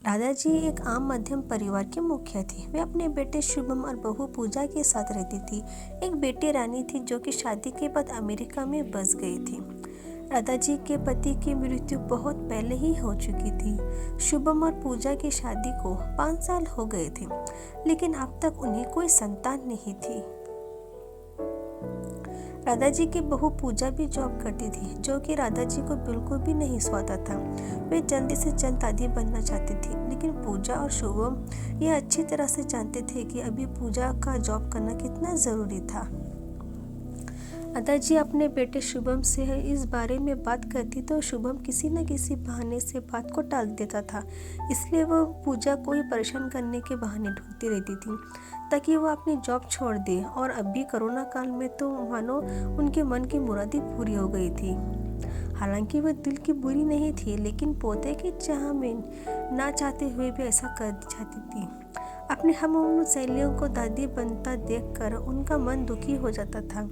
राधा जी एक आम मध्यम परिवार के मुखिया थे। वे अपने बेटे शुभम और बहू पूजा के साथ रहती थी। एक बेटी रानी थी जो कि शादी के बाद अमेरिका में बस गई थी। राधा जी के पति की मृत्यु बहुत पहले ही हो चुकी थी। शुभम और पूजा की शादी को 5 साल हो गए थे, लेकिन अब तक उन्हें कोई संतान नहीं थी। राधा जी की बहू पूजा भी जॉब करती थी, जो कि राधा जी को बिल्कुल भी नहीं सुहाता था। वे जल्दी से जल्द दादी बनना चाहती थी, लेकिन पूजा और शुभम यह अच्छी तरह से जानते थे कि अभी पूजा का जॉब करना कितना ज़रूरी था। राधा जी अपने बेटे शुभम से इस बारे में बात करती तो शुभम किसी न किसी बहाने से बात को टाल देता था। इसलिए वह पूजा को ही परेशान करने के बहाने ढूंढती रहती थी ताकि वह अपनी जॉब छोड़ दे। और अभी कोरोना काल में तो मानो उनके मन की मुरादी पूरी हो गई थी। हालांकि वह दिल की बुरी नहीं थी, लेकिन पोते की चाह में ना चाहते हुए भी ऐसा कर जाती थी। अपने हम सहेलियों को दादी बनता देखकर उनका मन दुखी हो जाता था।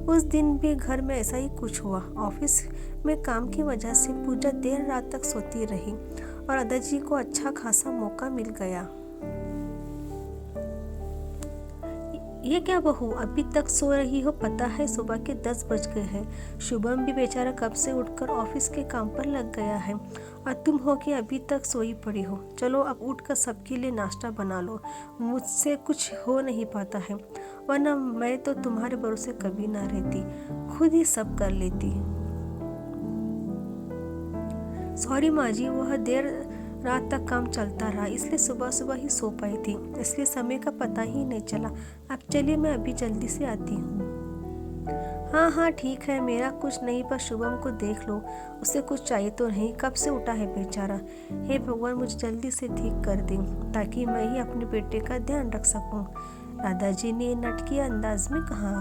उस दिन भी घर में ऐसा ही कुछ हुआ। ऑफिस में काम की वजह से पूजा देर रात तक सोती रही और राधा जी को अच्छा खासा मौका मिल गया। ये क्या बहू, अभी तक सो रही हो? पता है सुबह के 10 बज गए हैं। शुभम भी बेचारा कब से उठकर ऑफिस के काम पर लग गया है और तुम हो कि अभी तक सोई पड़ी हो। चलो अब उठकर सबके लिए नाश्ता बना लो। मुझसे कुछ हो नहीं पाता है, वरना मैं तो तुम्हारे भरोसे कभी ना रहती, खुद ही सब कर लेती। सॉरी माँ जी, वह देर रात तक काम चलता रहा, इसलिए सुबह सुबह ही सो पाई थी, इसलिए समय का पता ही नहीं चला। अब चलिए, मैं अभी जल्दी से आती हूँ। हाँ हाँ ठीक है, मेरा कुछ नहीं, पर शुभम को देख लो, उसे कुछ चाहिए तो नहीं, कब से उठा है बेचारा। हे भगवान, मुझे जल्दी से ठीक कर दें ताकि मैं ही अपने बेटे का ध्यान रख सकूं। राधा जी ने नटकी अंदाज में कहा।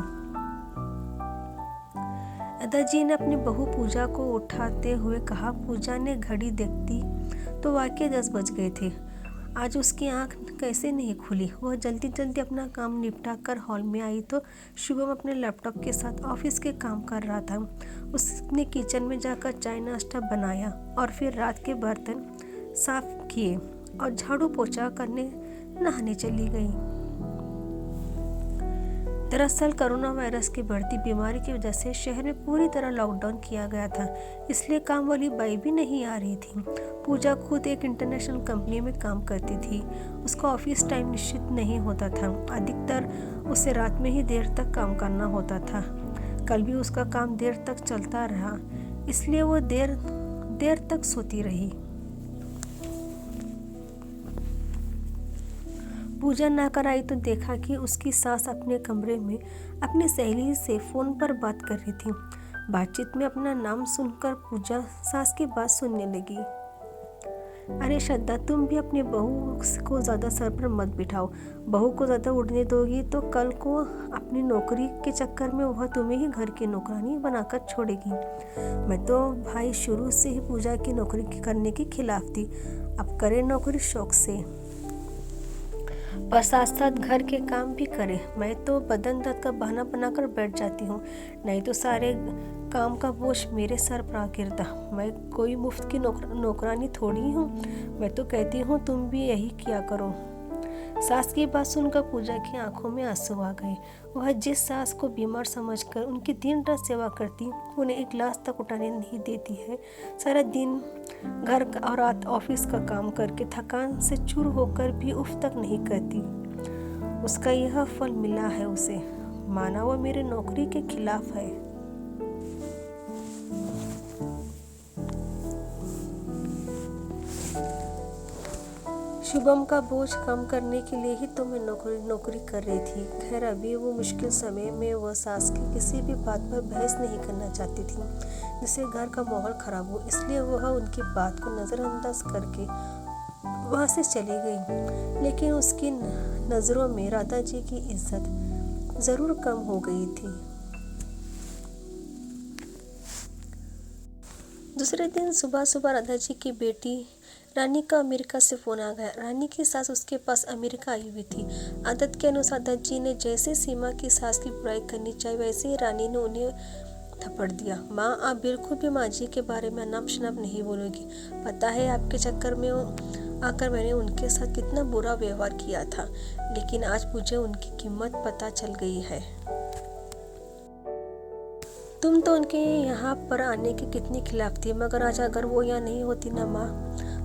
राधा जी ने अपनी बहू पूजा को उठाते हुए कहा। पूजा ने घड़ी देखती तो वाकई 10 बज गए थे। आज उसकी आंख कैसे नहीं खुली। वह जल्दी जल्दी अपना काम निपटा कर हॉल में आई तो शुभम अपने लैपटॉप के साथ ऑफिस के काम कर रहा था। उसने किचन में जाकर चाय नाश्ता बनाया और फिर रात के बर्तन साफ किए और झाड़ू पोछा करने नहाने चली गई। दरअसल कोरोना वायरस की बढ़ती बीमारी की वजह से शहर में पूरी तरह लॉकडाउन किया गया था, इसलिए काम वाली बाई भी नहीं आ रही थी। पूजा खुद एक इंटरनेशनल कंपनी में काम करती थी। उसका ऑफिस टाइम निश्चित नहीं होता था, अधिकतर उसे रात में ही देर तक काम करना होता था। कल भी उसका काम देर तक चलता रहा, इसलिए वो देर तक सोती रही। पूजा ना कर आई तो देखा कि उसकी सास अपने कमरे में अपनी सहेली से फ़ोन पर बात कर रही थी। बातचीत में अपना नाम सुनकर पूजा सास की बात सुनने लगी। अरे श्रद्धा, तुम भी अपनी बहू को ज़्यादा सर पर मत बिठाओ। बहू को ज़्यादा उड़ने दोगी तो कल को अपनी नौकरी के चक्कर में वह तुम्हें ही घर की नौकरानी बनाकर छोड़ेगी। मैं तो भाई शुरू से ही पूजा की नौकरी करने के खिलाफ थी। अब करे नौकरी शौक से, पर साथ साथ घर के काम भी करे। मैं तो बदन दर्द का बहाना बनाकर बैठ जाती हूँ, नहीं तो सारे काम का बोझ मेरे सर पर आ गिरता। मैं कोई मुफ्त की नौकरानी थोड़ी हूँ। मैं तो कहती हूँ तुम भी यही किया करो। सास की बात सुनकर पूजा की आंखों में आंसू आ गए। वह जिस सास को बीमार समझकर उनकी दिन रात सेवा करती, उन्हें एक गिलास तक उठाने नहीं देती है, सारा दिन घर और रात ऑफिस का काम करके थकान से चूर होकर भी उफ तक नहीं करती, उसका यह फल मिला है उसे। माना वो मेरे नौकरी के खिलाफ है। शुभम का बोझ कम करने के लिए ही तो मैं नौकरी कर रही थी। खैर, अभी वो मुश्किल समय में वह सास की किसी भी बात पर बहस नहीं करना चाहती थी जिससे घर का माहौल खराब हो, इसलिए वह उनकी बात को नज़रअंदाज करके वहाँ से चली गई। लेकिन उसकी नज़रों में राधा जी की इज्जत ज़रूर कम हो गई थी। दूसरे दिन सुबह सुबह राधा जी की बेटी रानी का अमेरिका से फ़ोन आ गया। रानी की सास उसके पास अमेरिका आई हुई थी। आदत के अनुसार राधा जी ने जैसे सीमा की सास की बुराई करनी चाहिए, वैसे ही रानी ने उन्हें थप्पड़ दिया। माँ, आप बिल्कुल भी माँ जी के बारे में अनाप शनाप नहीं बोलोगी। पता है आपके चक्कर में आकर मैंने उनके साथ कितना बुरा व्यवहार किया था, लेकिन आज मुझे उनकी कीमत पता चल गई है। तुम तो उनके यहाँ पर आने के कितनी खिलाफ थी, मगर आज अगर वो यहाँ नहीं होती ना माँ,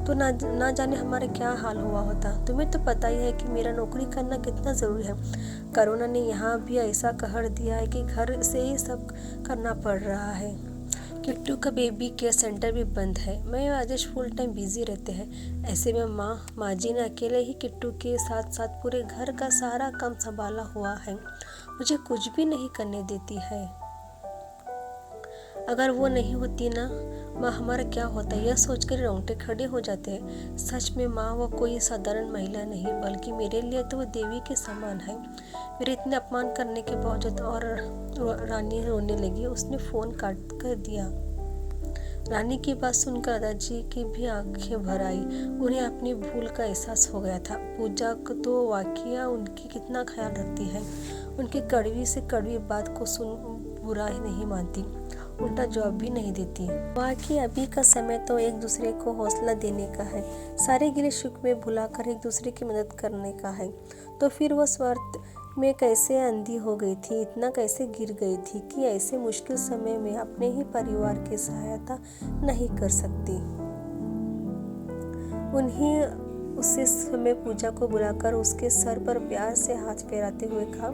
तो ना जाने हमारा क्या हाल हुआ होता। तुम्हें तो पता ही है कि मेरा नौकरी करना कितना ज़रूरी है। कोरोना ने यहाँ भी ऐसा कहर दिया है कि घर से ही सब करना पड़ रहा है। किट्टू का बेबी केयर सेंटर भी बंद है। मैं राजेश फुल टाइम बिजी रहते हैं। ऐसे में माँ जी ने अकेले ही किट्टू के साथ साथ पूरे घर का सारा काम संभाला हुआ है। मुझे कुछ भी नहीं करने देती है। अगर वो नहीं होती ना माँ, हमारा क्या होता, यह सोचकर रोंगटे खड़े हो जाते हैं। सच में माँ वो कोई साधारण महिला नहीं, बल्कि मेरे लिए तो वो देवी के समान है। मेरे इतने अपमान करने के बावजूद और रानी रोने लगी। उसने फ़ोन काट कर दिया। रानी की बात सुनकर दादाजी की भी आंखें भर आई। उन्हें अपनी भूल का एहसास हो गया था। पूजा तो वाकई उनकी कितना ख्याल रखती है। उनकी कड़वी से कड़वी बात को सुन बुरा ही नहीं मानती, उल्टा जवाब भी नहीं देती। वाकई अभी का समय तो एक दूसरे को हौसला देने का है, सारे गिले शिकवे भुलाकर एक दूसरे की मदद करने का है। तो फिर वो स्वार्थ में कैसे अंधी हो गई थी, इतना कैसे गिर गई थी कि ऐसे मुश्किल समय में अपने ही परिवार की सहायता नहीं कर सकती। उन्हीं उसी समय पूजा को बुलाकर उसके सर पर प्यार से हाथ फेराते हुए कहा,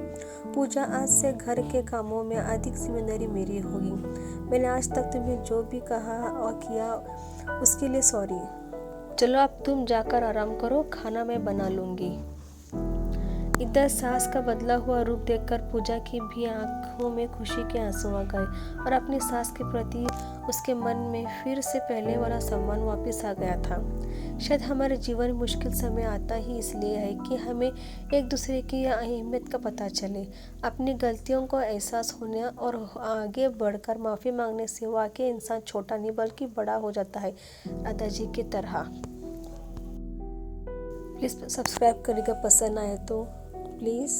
पूजा, आज से घर के कामों में अधिक जिम्मेदारी मेरी होगी। मैंने आज तक तुम्हें जो भी कहा और किया उसके लिए सॉरी। चलो अब तुम जाकर आराम करो, खाना मैं बना लूँगी। इधर सास का बदला हुआ रूप देखकर पूजा की भी आंखों में खुशी के आंसू आ गए और अपनी सास के प्रति उसके मन में फिर से पहले वाला सम्मान वापस आ गया था। शायद हमारे जीवन में मुश्किल समय आता ही इसलिए है कि हमें एक दूसरे की अहमियत का पता चले। अपनी गलतियों को एहसास होने और आगे बढ़कर माफ़ी मांगने से वाकई इंसान छोटा नहीं बल्कि बड़ा हो जाता है, दादाजी की तरह। प्लीज़ सब्सक्राइब करिएगा, पसंद आए तो प्लीज़।